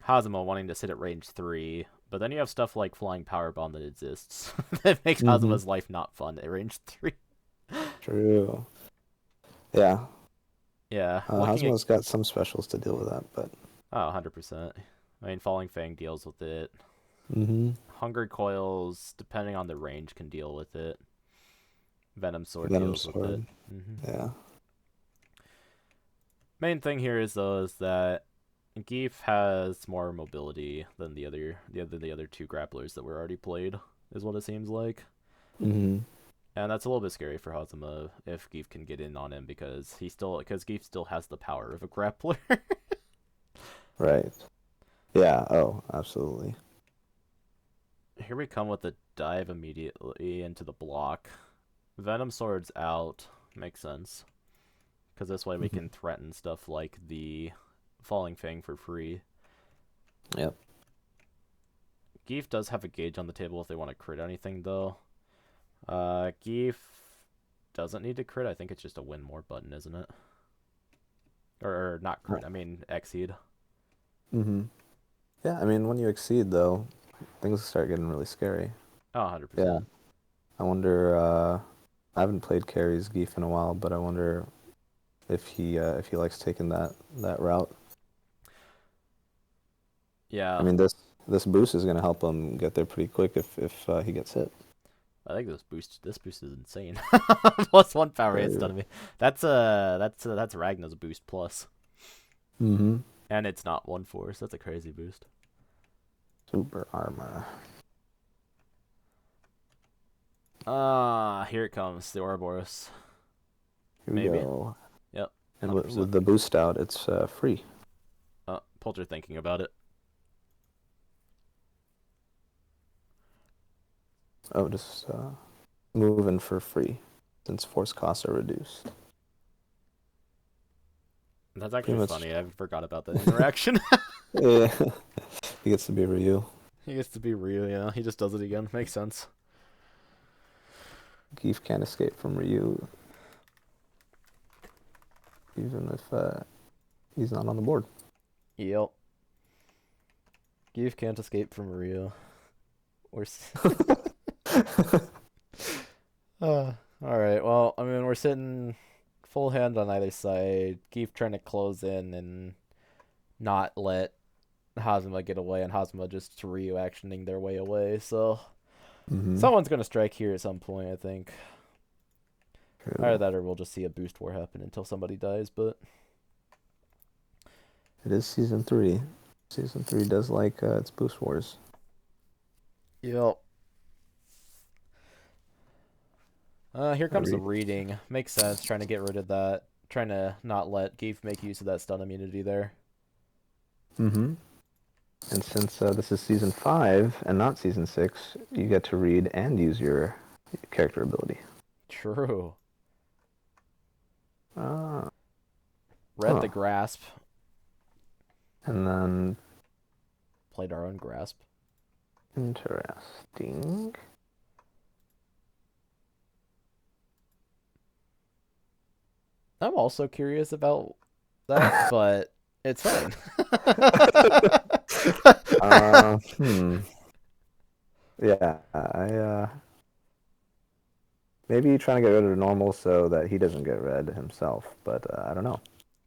Hazama wanting to sit at range 3, but then you have stuff like Flying Power Bomb that exists that makes Hazama's life not fun at range 3. True. Yeah. Yeah. Hazama's got some specials to deal with that, but... Oh, 100%. I mean, Falling Fang deals with it. Mm-hmm. Hunger Coils, depending on the range, can deal with it. Venom Sword Venom deals with it. Sword. hmm Yeah. Main thing here is though is that Geef has more mobility than the other two grapplers that were already played, is what it seems like. Mm-hmm. And that's a little bit scary for Hazama if Geef can get in on him because Geef still has the power of a grappler. Right. Yeah. Oh, absolutely. Here we come with the dive immediately into the block. Venom Sword's out. Makes sense. Because this way we Mm-hmm. can threaten stuff like the Falling Fang for free. Yep. Geef does have a gauge on the table if they want to crit anything, though. Geef doesn't need to crit. I think it's just a win more button, isn't it? Or not crit. I mean, exceed. Mm-hmm. Yeah. I mean, when you exceed, though, things start getting really scary. Oh, Yeah. 100%. I wonder. I haven't played Carrie's Geef in a while, but I wonder if he likes taking that route. I Yeah, mean, this boost is going to help him get there pretty quick if he gets hit. I think this boost is insane. Plus one power hit Very. stun me. That's Ragnar's boost plus. Mm-hmm. And it's not 1/4, so that's a crazy boost. Super armor. Here it comes, the Ouroboros. Here we Maybe. go. Yep, And with 100%. the boost out, it's free. Polter thinking about it. Oh, just moving for free since force costs are reduced. That's Pretty actually much. funny. I forgot about that interaction. Yeah. He gets to be Ryu. He gets to be real, yeah. He just does it again. Makes sense. Geef can't escape from Ryu, even if he's not on the board. Yep. Geef can't escape from Rio. We're alright, well, I mean, we're sitting full hand on either side. Geef trying to close in and not let Hazuma get away, and Hazuma just Ryu actioning their way away. So Mm-hmm. someone's gonna strike here at some point, I think. Either True. that, or we'll just see a boost war happen until somebody dies. But It is season 3. Season 3 does like its boost wars. yep. Here I comes the read. reading. Makes sense. Trying to get rid of that. Trying to not let Geef make use of that stun immunity there. Mm-hmm. And since this is season 5 and not season 6, you get to read and use your character ability. True. Ah. Read the Huh. grasp. And then, Played our own grasp. interesting. I'm also curious about that, but it's fine. Hmm. Yeah, maybe trying to get rid of normal so that he doesn't get red himself, but I don't know.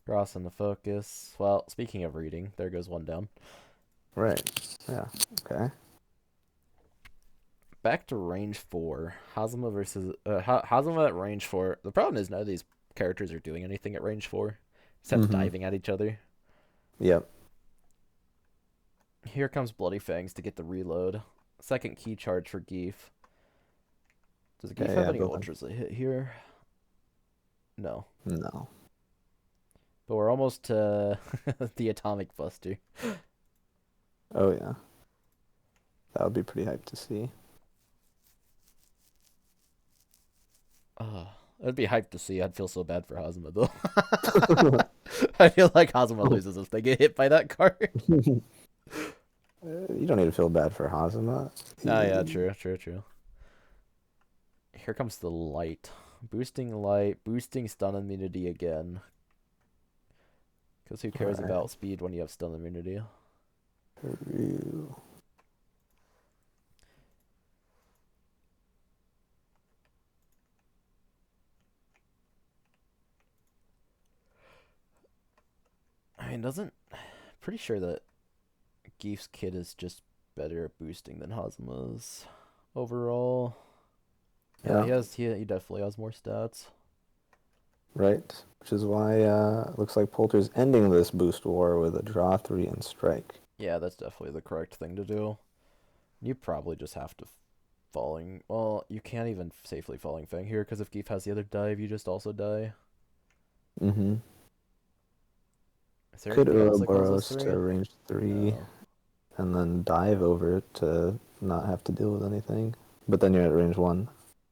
Crossing the focus. Well, speaking of reading, there goes one down. Right. Yeah. Okay. Back to range 4. Hazama versus Hazama at range 4. The problem is none of these characters are doing anything at range 4 except Mm-hmm. diving at each other. Yep. Here comes Bloody Fangs to get the reload. Second key charge for Geef. Does Geef Okay, have yeah, any build him. ultras that hit here? No. No. But we're almost to the Atomic Buster. Oh yeah. That would be pretty hyped to see. Oh, it'd be hyped to see. I'd feel so bad for Hazama though. I feel like Hazama loses if they get hit by that card. You don't need to feel bad for Hazama. Oh yeah, true. Here comes the light, boosting stun immunity again. Because who cares Right. about speed when you have stun immunity? Review. I mean, pretty sure that Geef's kit is just better at boosting than Hazuma's overall. Yeah. He definitely has more stats. Right. Which is why it looks like Poulter's ending this boost war with a draw 3 and strike. Yeah, that's definitely the correct thing to do. You probably just have to falling. Well, you can't even safely falling Fang here because if Geef has the other dive, you just also die. Mm-hmm. Is there Could anything else that kills us Ouroboros to 3? range 3 No. and then dive over it to not have to deal with anything. But then you're at range 1.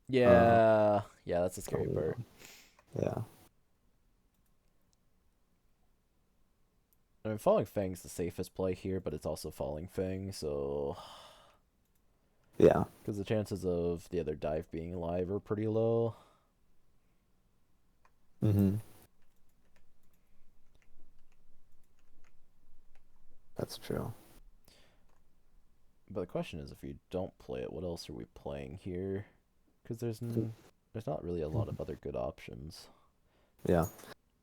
Yeah, yeah, that's the scary So, part. yeah. I mean, Falling Fang's the safest play here, but it's also Falling Fang, so Yeah. because the chances of the other dive being alive are pretty low. Mm-hmm. That's true. But the question is, if you don't play it, what else are we playing here? Because there's not really a lot of other good options. Yeah.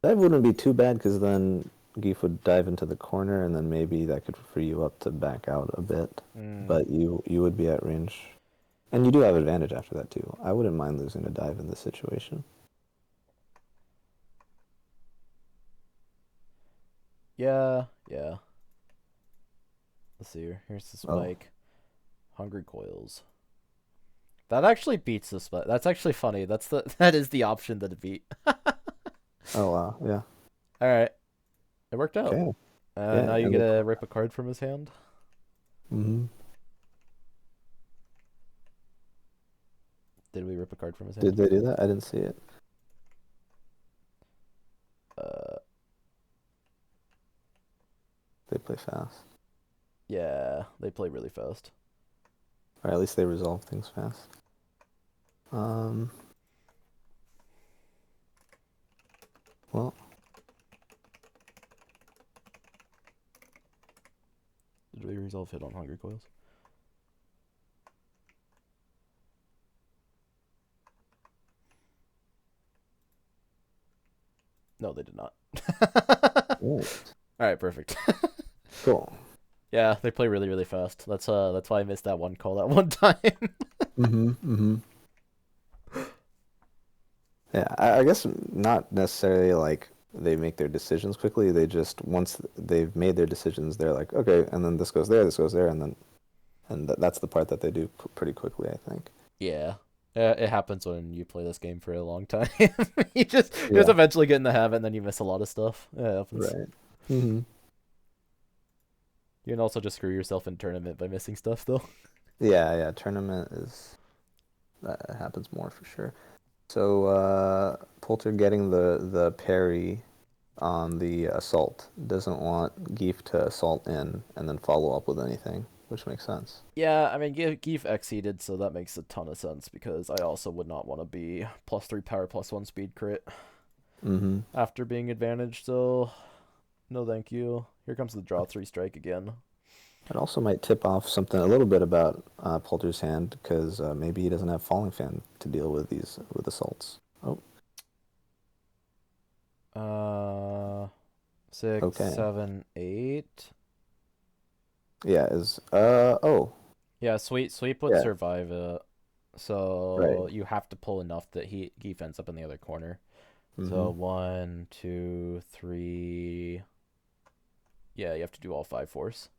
That wouldn't be too bad because then Geef would dive into the corner and then maybe that could free you up to back out a bit. But you would be at range. And you do have advantage after that too. I wouldn't mind losing a dive in this situation. Yeah, yeah. Let's see here. Here's the Oh. spike. Hungry coils. That actually beats the spike. That's actually funny. That is the option that it beat. Oh wow, yeah. All right, it worked out. Okay. Yeah, Now you and get to rip a card from his hand. mm-hmm. Did we rip a card from his hand? Did they do that? I didn't see it. They play fast. Yeah, they play really fast. Or at least they resolve things fast. Well, Did we resolve hit on Hungry Coils? No, they did not. right. All right, perfect. Cool. Yeah, they play really, really fast. That's why I missed that one call that one time. Mm-hmm. Mm-hmm. Yeah, I guess not necessarily like they make their decisions quickly. They just once they've made their decisions, they're like, okay, and then this goes there, and that's the part that they do pretty quickly, I think. Yeah. It happens when you play this game for a long time. You just eventually get in the habit, and then you miss a lot of stuff. Yeah, it happens. Right. Mm-hmm. You can also just screw yourself in tournament by missing stuff, though. Yeah. Tournament is that happens more for sure. So Poulter getting the parry on the assault doesn't want Geef to assault in and then follow up with anything, which makes sense. Yeah, I mean, Geef exceeded, so that makes a ton of sense because I also would not want to be +3 power +1 speed crit Mm-hmm. after being advantaged, so no thank you. Here comes the draw 3 strike again. It also might tip off something a little bit about Poulter's hand because maybe he doesn't have Falling Fan to deal with these with assaults. Oh. 6, Okay. 7, 8. Yeah. Oh. Yeah, sweep would Yeah. survive it. So Right. you have to pull enough that he ends up in the other corner. Mm-hmm. So 1, 2, 3. Yeah, you have to do all 5 force.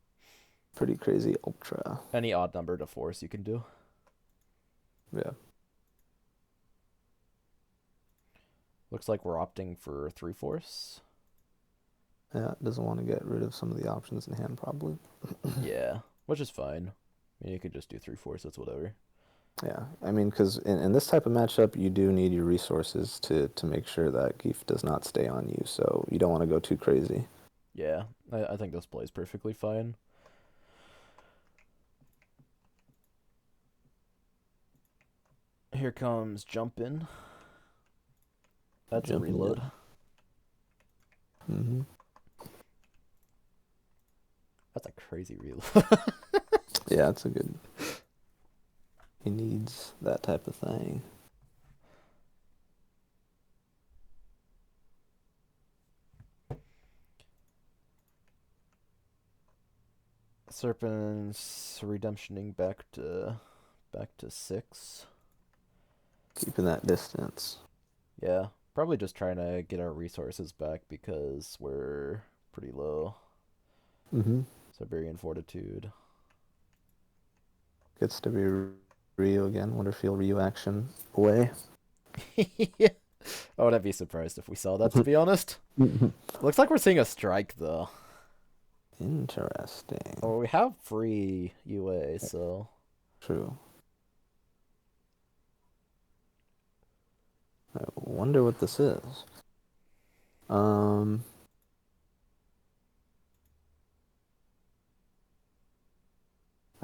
Pretty crazy ultra. Any odd number to force you can do. Yeah. Looks like we're opting for 3 force. Yeah, doesn't want to get rid of some of the options in hand, probably. Yeah, which is fine. I mean, you could just do 3 force, that's whatever. Yeah, I mean, because in this type of matchup, you do need your resources to make sure that Geef does not stay on you, so you don't want to go too crazy. Yeah, I think this plays perfectly fine. Here comes jump in. That's a reload. Mm-hmm. That's a crazy reload. Yeah, it's a good. He needs that type of thing. Serpent's redemptioning back to 6. Keeping that distance. Yeah, probably just trying to get our resources back because we're pretty low. Mm-hmm. Siberian Fortitude. Gets to be Ryu again. Wonder if he'll Ryu action away. Yeah. I wouldn't be surprised if we saw that, to be honest. Looks like we're seeing a strike, though. Interesting. Oh, we have free UA, so... True. I wonder what this is. I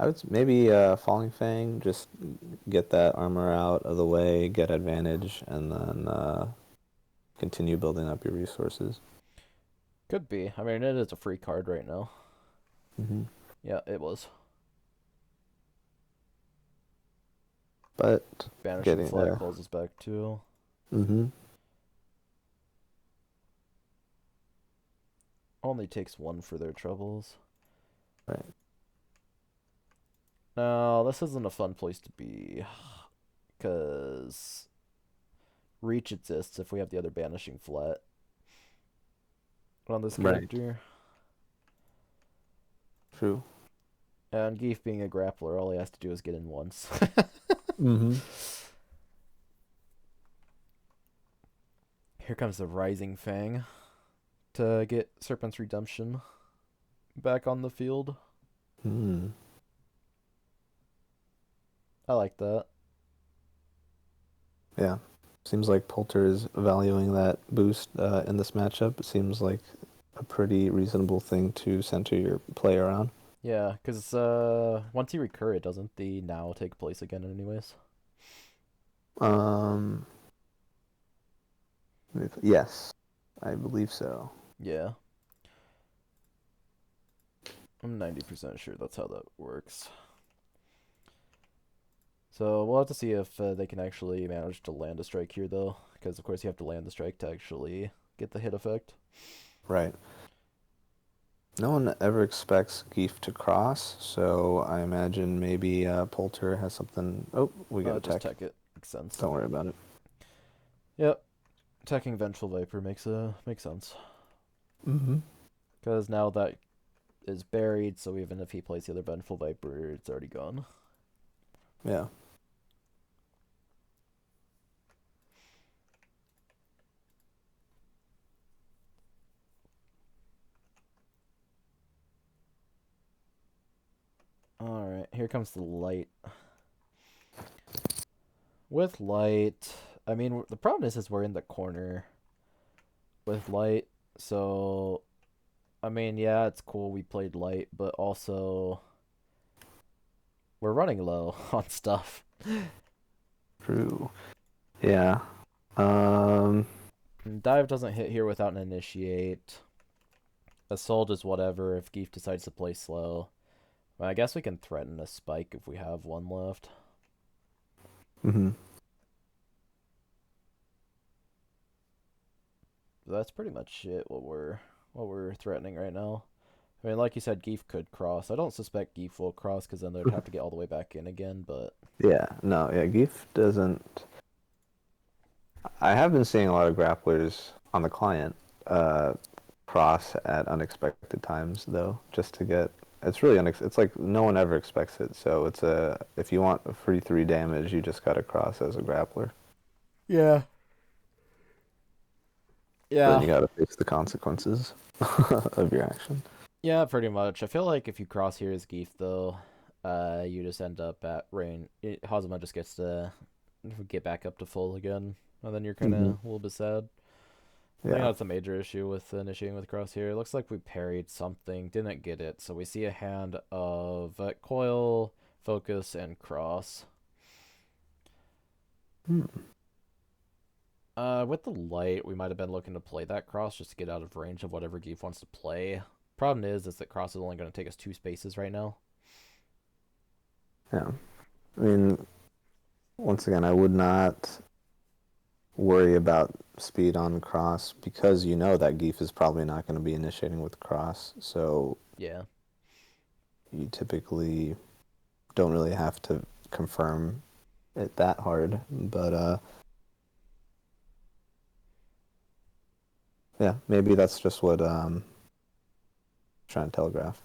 would maybe Falling Fang, just get that armor out of the way, get advantage, and then continue building up your resources. Could be. I mean, it is a free card right now. Mm-hmm. Yeah, it was. But Banishing getting Flag there. pulls us back, too. Mm-hmm. Only takes 1 for their troubles. Right. No, this isn't a fun place to be. Because reach exists if we have the other banishing flat on this Right. character. True. And Geef being a grappler, all he has to do is get in once. Mm-hmm. Here comes the Rising Fang to get Serpent's Redemption back on the field. Hmm. I like that. Yeah. Seems like Poulter is valuing that boost in this matchup. It seems like a pretty reasonable thing to center your play around. Yeah, because once you recur it, doesn't the now take place again anyways? Um, yes, I believe so. Yeah. I'm 90% sure that's how that works. So we'll have to see if they can actually manage to land a strike here, though. Because, of course, you have to land the strike to actually get the hit effect. Right. No one ever expects Geef to cross, so I imagine maybe Poulter has something. Oh, we got a Just tech. tech it. Makes sense. Don't worry about it. Yep. Attacking Vengeful Viper makes sense. Mm-hmm. Because now that is buried, so even if he plays the other Vengeful Viper, it's already gone. Yeah. Alright, here comes the light. With light, I mean, the problem is we're in the corner with light, so, I mean, yeah, it's cool we played light, but also, we're running low on stuff. True. Yeah. And dive doesn't hit here without an initiate. Assault is whatever if Geef decides to play slow. Well, I guess we can threaten a spike if we have one left. Mm-hmm. That's pretty much it. What we're threatening right now. I mean, like you said, Geef could cross. I don't suspect Geef will cross because then they'd have to get all the way back in again. But Yeah. No. Yeah. Geef doesn't. I have been seeing a lot of grapplers on the client cross at unexpected times, though, just to get. It's really it's like no one ever expects it. So it's if you want a free 3 damage, you just gotta cross as a grappler. yeah, But then yeah, you gotta face the consequences of your action. yeah, pretty much. I feel like if you cross here as Geef, though, you just end up at rain. Hazama just gets to get back up to full again, and then you're kind of Mm-hmm. a little bit sad. I think Yeah. that's a major issue with initiating with cross here. It looks like we parried something, didn't get it, so we see a hand of coil, focus, and cross. Hmm. With the light, we might have been looking to play that cross just to get out of range of whatever Geef wants to play. Problem is that cross is only going to take us 2 spaces right now. Yeah. I mean, once again, I would not worry about speed on cross because you know that Geef is probably not going to be initiating with cross. So Yeah. you typically don't really have to confirm it that hard. But yeah, maybe that's just what trying to telegraph.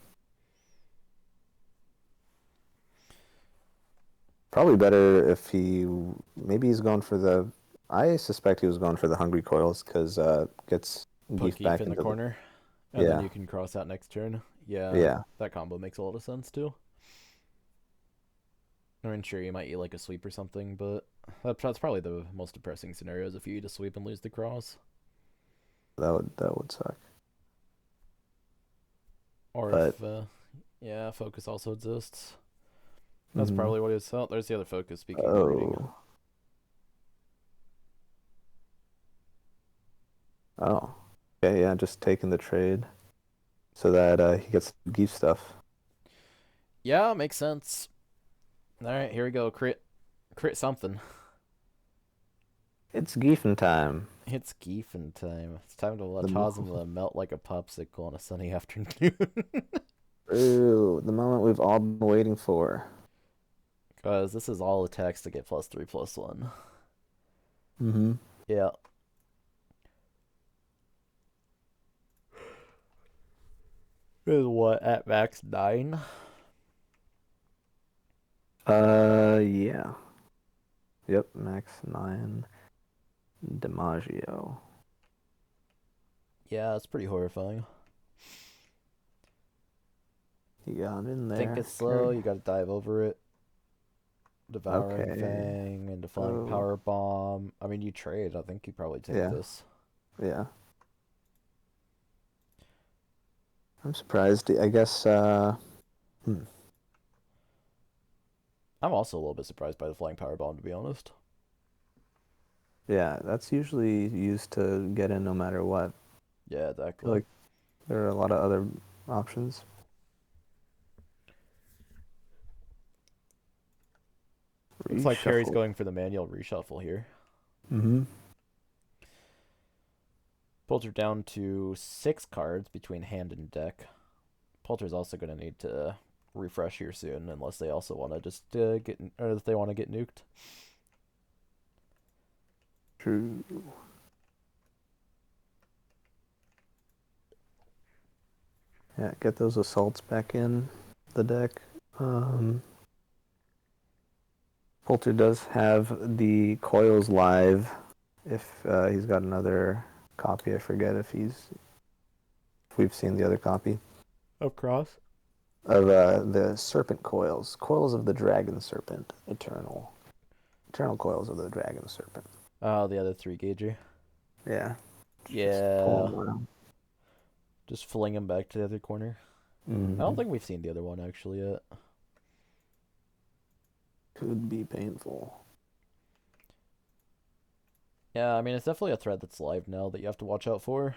Probably better if maybe he's going for the. I suspect he was going for the hungry coils because gets Put Geef Geef back in the into corner, and then yeah, you can cross out next turn. Yeah, yeah. that combo makes a lot of sense too. I mean, sure, you might eat like a sweep or something, but that's probably the most depressing scenario is if you eat a sweep and lose the cross. That would suck. Or But if, yeah, focus also exists. That's probably what it's out. There's the other focus, speaking of reading. oh oh okay, yeah, just taking the trade so that he gets Geef stuff. Yeah, makes sense. Alright, here we go. Crit something. It's Geefen time. It's Geefen time. It's time to let The Hosm melt like a popsicle on a sunny afternoon. Ooh, the moment we've all been waiting for. Because this is all attacks to get +3/+1. Mm-hmm. Yeah. Is what, at max 9? Yeah. Yep, max 9 DiMaggio. Yeah, it's pretty horrifying. You got in there. Think it's slow, you gotta dive over it. Devouring Okay. Fang and Defying Power Bomb. I mean, you trade. I think you probably take this. Yeah. I'm surprised. I guess, I'm also a little bit surprised by the Flying Power Bomb, to be honest. yeah, that's usually used to get in no matter what. Yeah, I exactly. feel like there are a lot of other options. Looks like Carrie's going for the manual reshuffle here. Mm-hmm. Polter down to 6 cards between hand and deck. Polter's also going to need to refresh here soon, unless they also want to just or if they want to get nuked. True. Yeah, get those assaults back in the deck. Polter does have the coils live. If he's got another copy, I forget if we've seen the other copy Of cross? of the serpent coils, coils of the dragon serpent, eternal coils of the dragon serpent. Oh, the other 3 gauger. Yeah. Yeah. Just fling him back to the other corner. Mm-hmm. I don't think we've seen the other one actually yet. Could be painful. Yeah, I mean, it's definitely a threat that's live now that you have to watch out for.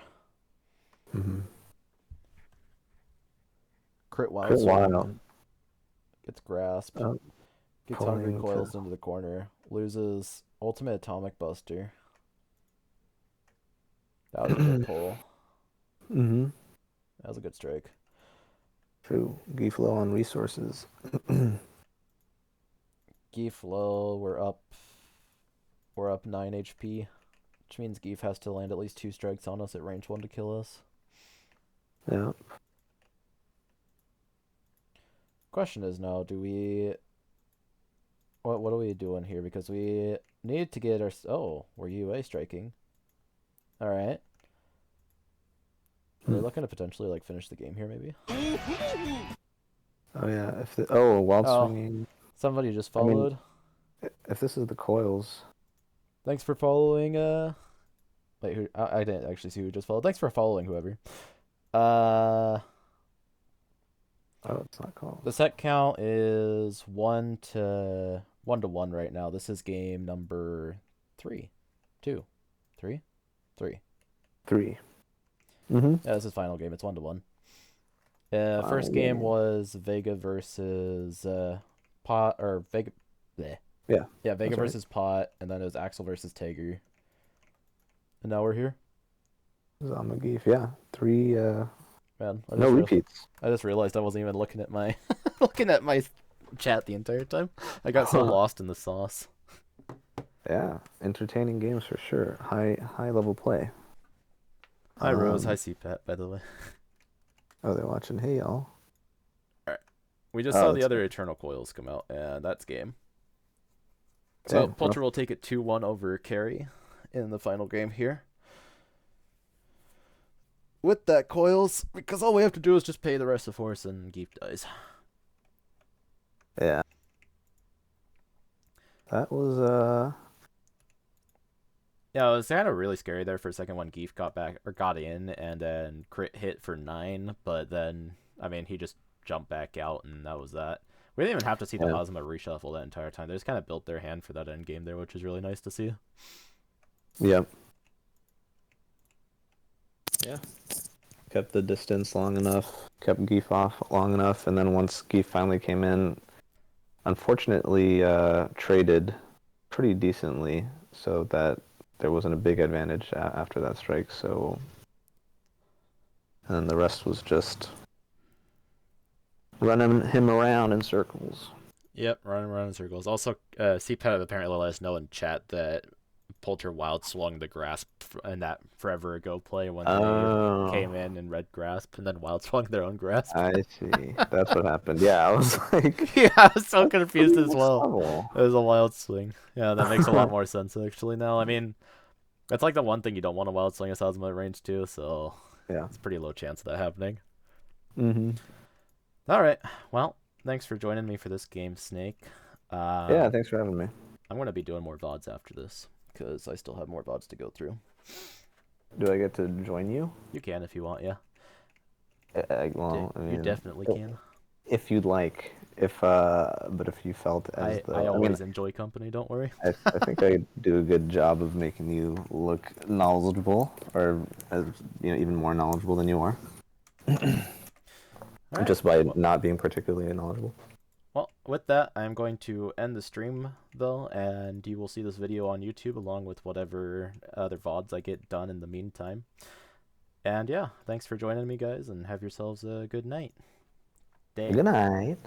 Mm-hmm. Crit Wild. Crit Wild. Gets grasped. Oh, Gets hungry coils into the corner. Loses Ultimate Atomic Buster. That was a good pull. Mm-hmm. That was a good strike. True. Geef low on resources. Geef low, we're up 9 HP. Which means Geef has to land at least 2 strikes on us at range 1 to kill us. Yeah. Question is now, do we... What are we doing here? Because we need to get our... Oh, we're UA striking. Alright. Are they looking to potentially like finish the game here, maybe? Oh yeah. Wild swinging. Somebody just followed. I mean, if this is the coils. Thanks for following. Wait, who? I didn't actually see who just followed. Thanks for following, whoever. Oh, it's not coils. The set count is 1 to 1 right now. This is game number 3, 2, 3, 3. 3. Mm-hmm. Yeah, this is final game. It's 1-1. First game was Vega versus Pot or Vega. Bleh. Yeah, Vega versus Pot, and then it was Axel versus Tager. And now we're here. Zamageef, yeah. 3. Man, no repeats. I just realized I wasn't even looking at my looking at my chat the entire time. I got so lost in the sauce. Yeah, entertaining games for sure. High level play. Hi Rose, hi CPAT, by the way. Oh, they're watching. Hey y'all. Alright. We just Oh, saw the that's other good. Eternal Coils come out, and that's game. So Dang, Polter will take it 2-1 over Carry in the final game here. With that Coils, because all we have to do is just pay the rest of Force and Geef dies. yeah. That was Yeah, it was kind of really scary there for a second when Geef got back or got in and then crit hit for 9, but then I mean he just jumped back out and that was that. We didn't even have to see the yeah. Hazama reshuffle that entire time. They just kind of built their hand for that end game there, which is really nice to see. Yep. Yeah. Kept the distance long enough, kept Geef off long enough, and then once Geef finally came in, unfortunately traded pretty decently so that there wasn't a big advantage after that strike. So, and then the rest was just running him around in circles. Yep, running around in circles. Also, CPAT apparently let us know in chat that Polter wild swung the grasp in that forever ago play when they came in and red grasp and then wild swung their own grasp. I see. That's what happened. Yeah, I was like, Yeah, I was so confused as well. level. It was a wild swing. Yeah, that makes a lot more sense actually now. I mean, that's like the one thing you don't want to wild swing a Sazuma at range too, so Yeah. it's pretty low chance of that happening. Mm-hmm. All right. Well, thanks for joining me for this game, Snake. Yeah, thanks for having me. I'm going to be doing more VODs after this because I still have more VODs to go through. Do I get to join you? You can if you want, yeah. Well, I mean, You definitely can. if you'd like. But if you felt as I always enjoy company, don't worry. I think I do a good job of making you look knowledgeable, or as even more knowledgeable than you are. All right. Just by not being particularly knowledgeable. Well, with that, I'm going to end the stream, though, and you will see this video on YouTube along with whatever other VODs I get done in the meantime. And yeah, thanks for joining me, guys, and have yourselves a good night. Day. Good night.